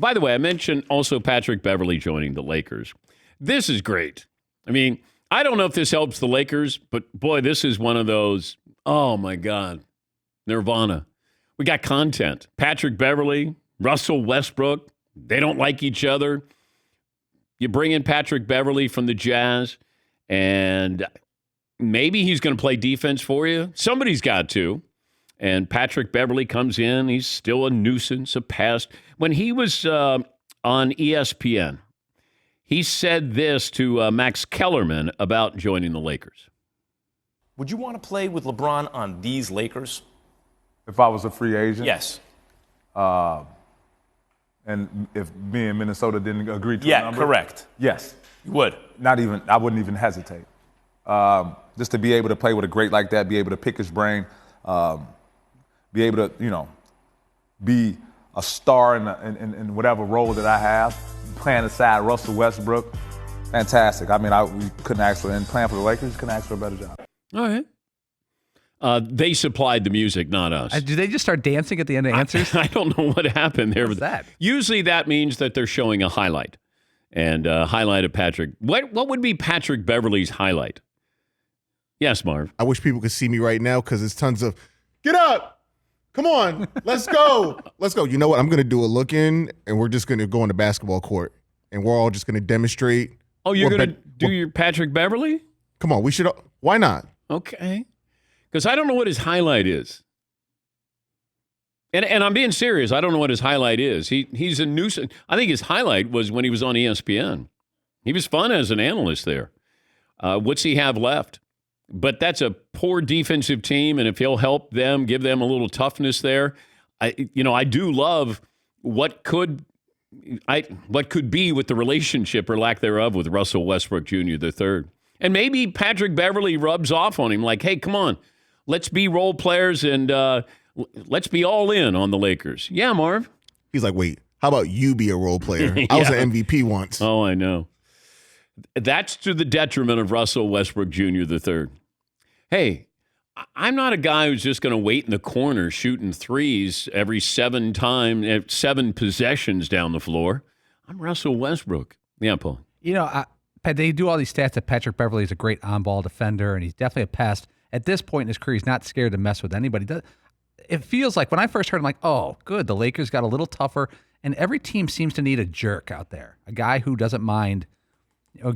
By the way, I mentioned also Patrick Beverley joining the Lakers. This is great. I mean, I don't know if this helps the Lakers, but boy, this is one of those, oh my God, nirvana. We got content. Patrick Beverley, Russell Westbrook, they don't like each other. You bring in Patrick Beverley from the Jazz, and maybe he's going to play defense for you. Somebody's got to. And Patrick Beverley comes in. He's still a nuisance, a pest. When he was on ESPN, he said this to Max Kellerman about joining the Lakers. Would you want to play with LeBron on these Lakers? If I was a free agent? Yes. And if me and Minnesota didn't agree to a number? Yeah, correct. Yes. You would? I wouldn't even hesitate. Just to be able to play with a great like that, be able to pick his brain, be able to, be a star in whatever role that I have, playing aside Russell Westbrook, fantastic. I mean, we couldn't ask for, and playing for the Lakers, couldn't ask for a better job. All right. They supplied the music, not us. Did they just start dancing at the end of answers? I don't know what happened there. What's that? Usually that means that they're showing a highlight. And highlight of Patrick. What would be Patrick Beverley's highlight? Yes, Marv. I wish people could see me right now because it's tons of, get up, come on, let's go, let's go. You know what? I'm going to do a look-in, and we're just going to go on the basketball court, and we're all just going to demonstrate. Oh, you're going to do your Patrick Beverley? Come on, we should. Why not? Okay. Because I don't know what his highlight is. And I'm being serious. I don't know what his highlight is. He's a nuisance. I think his highlight was when he was on ESPN. He was fun as an analyst there. What's he have left? But that's a poor defensive team, and if he'll help them, give them a little toughness there, I do love what could be with the relationship or lack thereof with Russell Westbrook Jr. III. And maybe Patrick Beverley rubs off on him like, hey, come on, let's be role players and let's be all in on the Lakers. Yeah, Marv. He's like, wait, how about you be a role player? I was an MVP once. Oh, I know. That's to the detriment of Russell Westbrook Jr. III. Hey, I'm not a guy who's just going to wait in the corner shooting threes every 7 possessions down the floor. I'm Russell Westbrook. Yeah, Paul. They do all these stats that Patrick Beverley is a great on-ball defender, and he's definitely a pest. At this point in his career, he's not scared to mess with anybody. It feels like when I first heard him, like, oh, good, the Lakers got a little tougher, and every team seems to need a jerk out there, a guy who doesn't mind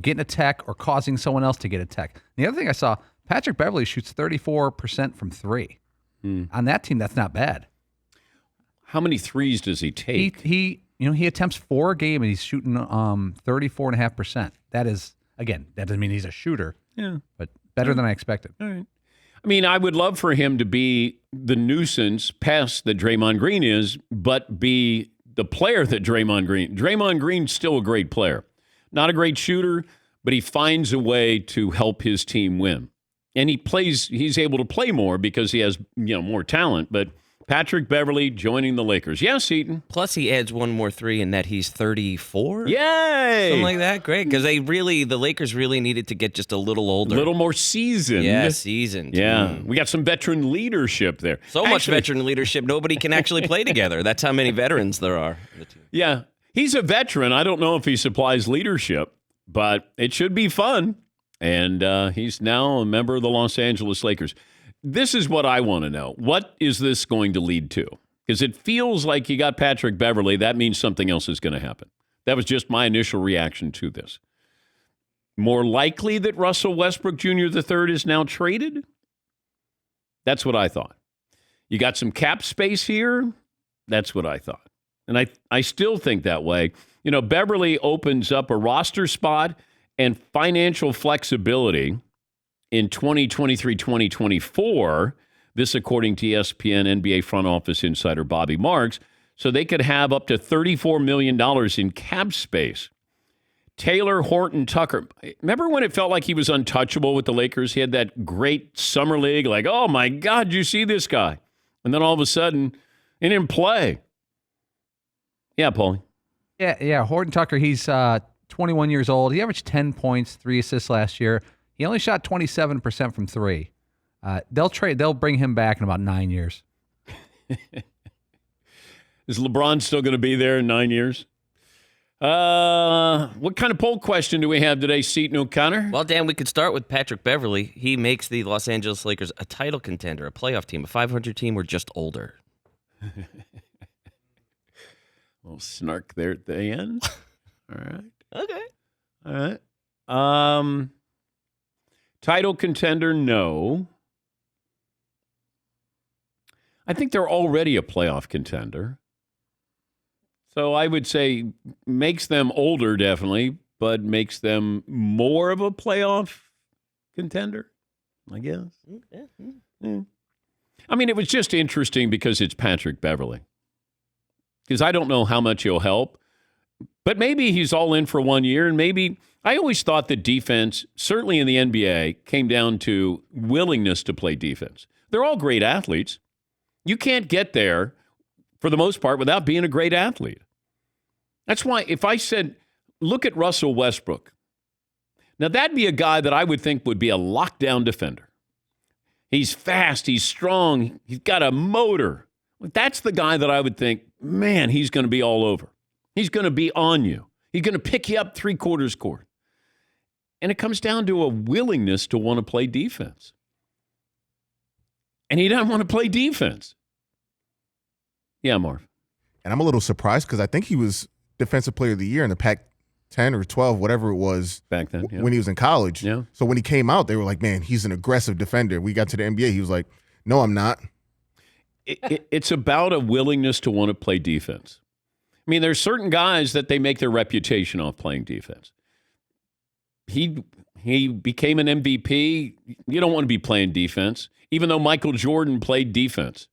getting a tech or causing someone else to get a tech. And the other thing I saw, Patrick Beverley shoots 34% from three. On that team, that's not bad. How many threes does he take? He attempts 4 a game, and he's shooting 34.5%. That is, again, that doesn't mean he's a shooter. Yeah. But better than I expected. All right. I mean, I would love for him to be the nuisance pest that Draymond Green is, but be the player that Draymond Green's still a great player. Not a great shooter, but he finds a way to help his team win. And he's able to play more because he has, more talent. But Patrick Beverley joining the Lakers. Yes, Eaton. Plus, he adds one more 3 in that he's 34. Yay! Something like that. Great. Because the Lakers really needed to get just a little older. A little more seasoned. Yeah, seasoned. Yeah. We got some veteran leadership there. Much veteran leadership, nobody can actually play together. That's how many veterans there are. Yeah. He's a veteran. I don't know if he supplies leadership, but it should be fun. And he's now a member of the Los Angeles Lakers. This is what I want to know. What is this going to lead to? Because it feels like you got Patrick Beverley. That means something else is going to happen. That was just my initial reaction to this. More likely that Russell Westbrook Jr. III is now traded? That's what I thought. You got some cap space here? That's what I thought. And I still think that way. Beverley opens up a roster spot and financial flexibility in 2023-2024, this according to ESPN NBA front office insider Bobby Marks, so they could have up to $34 million in cap space. Taylor Horton Tucker. Remember when it felt like he was untouchable with the Lakers? He had that great summer league, like, oh my God, you see this guy. And then all of a sudden, he didn't play. Yeah, Paulie. Yeah, Horton Tucker, he's 21 years old. He averaged 10 points, 3 assists last year. He only shot 27% from 3. They'll bring him back in about 9 years. Is LeBron still going to be there in 9 years? What kind of poll question do we have today, Seton O'Connor? Well, Dan, we could start with Patrick Beverley. He makes the Los Angeles Lakers a title contender, a playoff team, a 500 team, or just older. A little snark there at the end. All right. Okay. All right. Title contender, no. I think they're already a playoff contender. So I would say makes them older, definitely, but makes them more of a playoff contender, I guess. Yeah. I mean, it was just interesting because it's Patrick Beverley. Because I don't know how much he'll help, but maybe he's all in for 1 year, and maybe I always thought that defense, certainly in the NBA, came down to willingness to play defense. They're all great athletes. You can't get there, for the most part, without being a great athlete. That's why if I said, look at Russell Westbrook. Now, that'd be a guy that I would think would be a lockdown defender. He's fast, he's strong, he's got a motor. That's the guy that I would think, man, he's going to be all over. He's going to be on you. He's going to pick you up three-quarters court. And it comes down to a willingness to want to play defense. And he doesn't want to play defense. Yeah, Marv. And I'm a little surprised because I think he was Defensive Player of the Year in the Pac-10 or 12, whatever it was back then, when he was in college. Yeah. So when he came out, they were like, man, he's an aggressive defender. We got to the NBA. He was like, no, I'm not. It's about a willingness to want to play defense. I mean, there's certain guys that they make their reputation off playing defense. He became an MVP. You don't want to be playing defense, even though Michael Jordan played defense.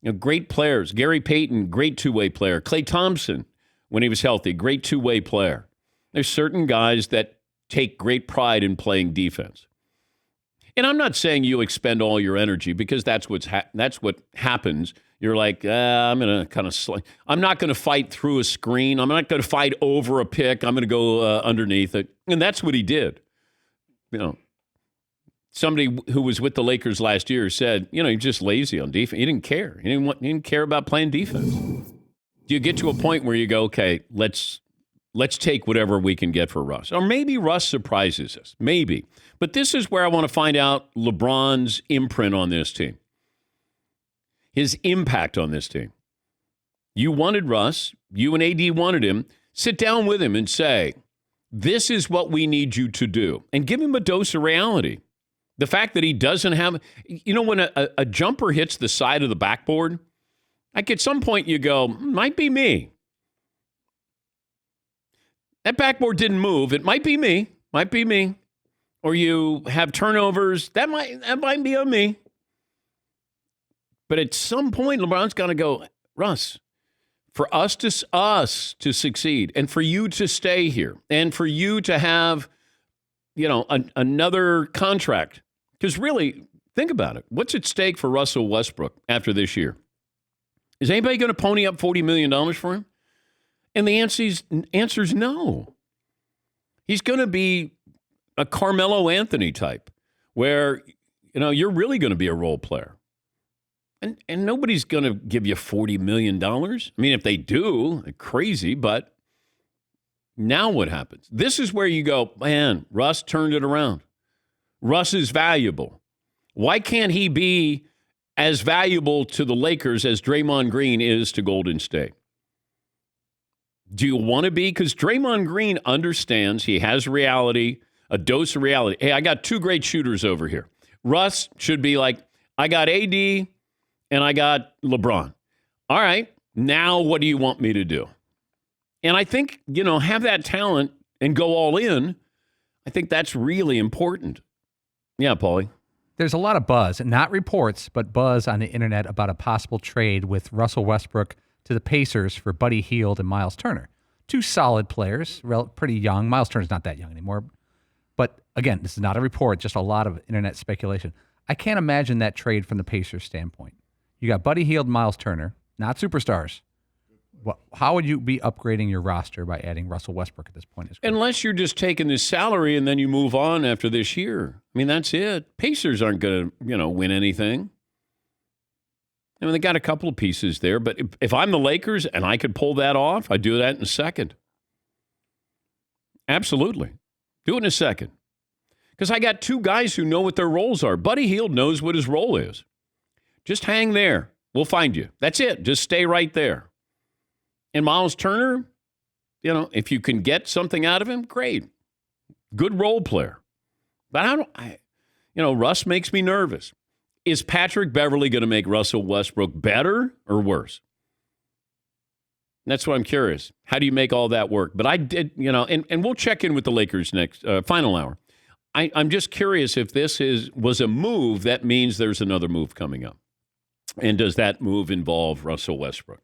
You know, great players. Gary Payton, great two-way player. Klay Thompson, when he was healthy, great two-way player. There's certain guys that take great pride in playing defense. And I'm not saying you expend all your energy because that's what happens. You're like, I'm going to kind of I'm not going to fight through a screen. I'm not going to fight over a pick. I'm going to go underneath it. And that's what he did. You know, somebody who was with the Lakers last year said, you know, he's just lazy on defense. He didn't care. He didn't care about playing defense. Do you get to a point where you go, okay, let's take whatever we can get for Russ? Or maybe Russ surprises us. Maybe. But this is where I want to find out LeBron's imprint on this team. His impact on this team. You wanted Russ. You and AD wanted him. Sit down with him and say, this is what we need you to do. And give him a dose of reality. The fact that he doesn't have, you know, when a jumper hits the side of the backboard, like at some point you go, might be me. That backboard didn't move. It might be me. Might be me. Or you have turnovers. That might be on me. But at some point, LeBron's got to go, Russ, for us to succeed and for you to stay here and for you to have, you know, another contract. Because really, think about it. What's at stake for Russell Westbrook after this year? Is anybody going to pony up $40 million for him? And the answer's no. He's going to be a Carmelo Anthony type where, you know, you're really going to be a role player. And nobody's going to give you $40 million. I mean, if they do, they're crazy, but now what happens? This is where you go, man, Russ turned it around. Russ is valuable. Why can't he be as valuable to the Lakers as Draymond Green is to Golden State? Do you want to be? Because Draymond Green understands he has reality, a dose of reality. Hey, I got two great shooters over here. Russ should be like, I got AD and I got LeBron. All right, now what do you want me to do? And I think, you know, have that talent and go all in. I think that's really important. Yeah, Paulie. There's a lot of buzz, not reports, but buzz on the internet about a possible trade with Russell Westbrook to the Pacers for Buddy Hield and Miles Turner. Two solid players, pretty young. Miles Turner's not that young anymore. But again, this is not a report, just a lot of internet speculation. I can't imagine that trade from the Pacers standpoint. You got Buddy Hield, Miles Turner, not superstars. How would you be upgrading your roster by adding Russell Westbrook at this point? Unless you're just taking this salary and then you move on after this year. I mean, that's it. Pacers aren't going to, you know, win anything. I mean, they got a couple of pieces there, but if I'm the Lakers and I could pull that off, I'd do that in a second. Absolutely. Do it in a second. Because I got two guys who know what their roles are. Buddy Hield knows what his role is. Just hang there. We'll find you. That's it. Just stay right there. And Miles Turner, if you can get something out of him, great. Good role player. But Russ makes me nervous. Is Patrick Beverley going to make Russell Westbrook better or worse? That's what I'm curious. How do you make all that work? But I did, and we'll check in with the Lakers next final hour. I'm just curious if this was a move that means there's another move coming up. And does that move involve Russell Westbrook?